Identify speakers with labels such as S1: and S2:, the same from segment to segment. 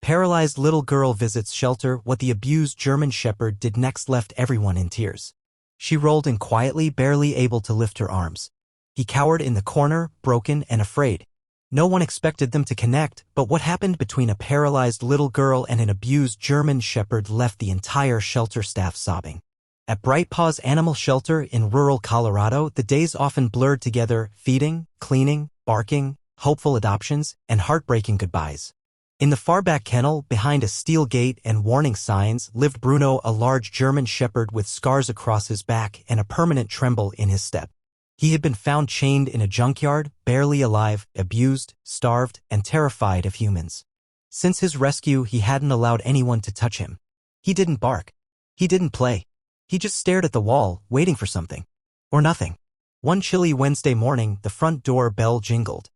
S1: Paralyzed little girl visits shelter. What the abused German shepherd did next left everyone in tears. She rolled in quietly, barely able to lift her arms. He cowered in the corner, broken and afraid. No one expected them to connect, but what happened between a paralyzed little girl and an abused German shepherd left the entire shelter staff sobbing. At Bright Paws Animal Shelter in rural Colorado, the days often blurred together: feeding, cleaning, barking, hopeful adoptions, and heartbreaking goodbyes. In the far back kennel, behind a steel gate and warning signs, lived Bruno, a large German shepherd with scars across his back and a permanent tremble in his step. He had been found chained in a junkyard, barely alive, abused, starved, and terrified of humans. Since his rescue, he hadn't allowed anyone to touch him. He didn't bark. He didn't play. He just stared at the wall, waiting for something. Or nothing. One chilly Wednesday morning, the front door bell jingled.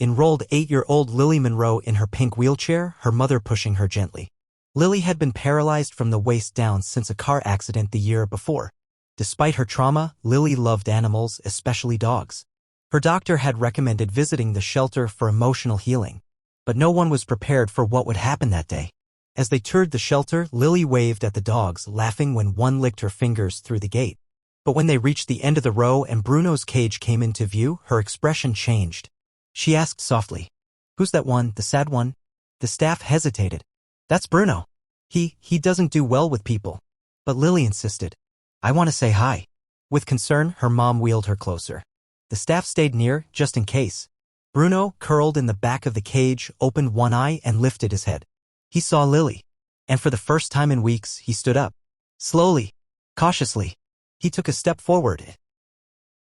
S1: Enrolled 8-year-old Lily Monroe in her pink wheelchair, her mother pushing her gently. Lily had been paralyzed from the waist down since a car accident the year before. Despite her trauma, Lily loved animals, especially dogs. Her doctor had recommended visiting the shelter for emotional healing. But no one was prepared for what would happen that day. As they toured the shelter, Lily waved at the dogs, laughing when one licked her fingers through the gate. But when they reached the end of the row and Bruno's cage came into view, her expression changed. She asked softly, "Who's that one, the sad one?" The staff hesitated. "That's Bruno. He doesn't do well with people." But Lily insisted. "I want to say hi." With concern, her mom wheeled her closer. The staff stayed near, just in case. Bruno, curled in the back of the cage, opened one eye and lifted his head. He saw Lily. And for the first time in weeks, he stood up. Slowly, cautiously, he took a step forward.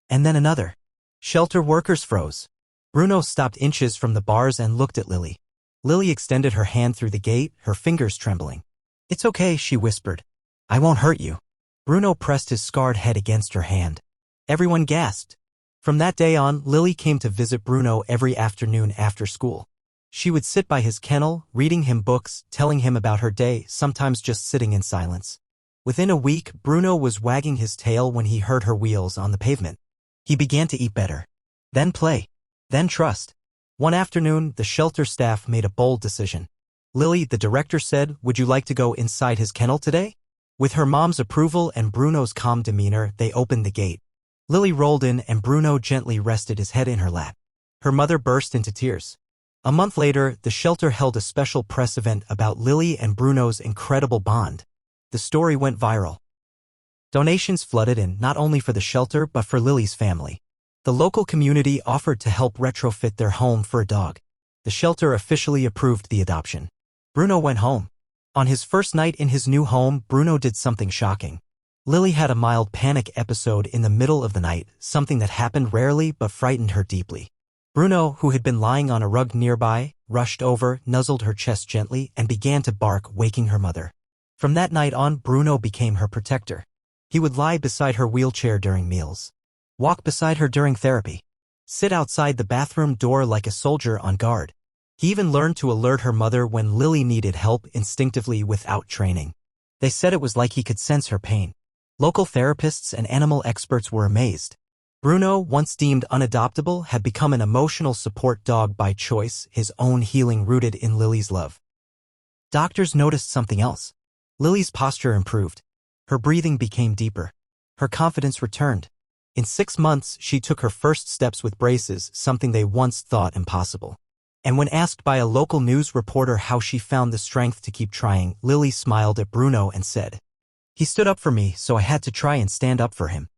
S1: And then another. Shelter workers froze. Bruno stopped inches from the bars and looked at Lily. Lily extended her hand through the gate, her fingers trembling. "It's okay," she whispered. "I won't hurt you." Bruno pressed his scarred head against her hand. Everyone gasped. From that day on, Lily came to visit Bruno every afternoon after school. She would sit by his kennel, reading him books, telling him about her day, sometimes just sitting in silence. Within a week, Bruno was wagging his tail when he heard her wheels on the pavement. He began to eat better. Then play. Then trust. One afternoon, the shelter staff made a bold decision. "Lily," the director said, "would you like to go inside his kennel today?" With her mom's approval and Bruno's calm demeanor, they opened the gate. Lily rolled in and Bruno gently rested his head in her lap. Her mother burst into tears. A month later, the shelter held a special press event about Lily and Bruno's incredible bond. The story went viral. Donations flooded in, not only for the shelter but for Lily's family. The local community offered to help retrofit their home for a dog. The shelter officially approved the adoption. Bruno went home. On his first night in his new home, Bruno did something shocking. Lily had a mild panic episode in the middle of the night, something that happened rarely but frightened her deeply. Bruno, who had been lying on a rug nearby, rushed over, nuzzled her chest gently, and began to bark, waking her mother. From that night on, Bruno became her protector. He would lie beside her wheelchair during meals. Walk beside her during therapy. Sit outside the bathroom door like a soldier on guard. He even learned to alert her mother when Lily needed help instinctively without training. They said it was like he could sense her pain. Local therapists and animal experts were amazed. Bruno, once deemed unadoptable, had become an emotional support dog by choice, his own healing rooted in Lily's love. Doctors noticed something else. Lily's posture improved. Her breathing became deeper. Her confidence returned. In 6 months, she took her first steps with braces, something they once thought impossible. And when asked by a local news reporter how she found the strength to keep trying, Lily smiled at Bruno and said, "He stood up for me, so I had to try and stand up for him."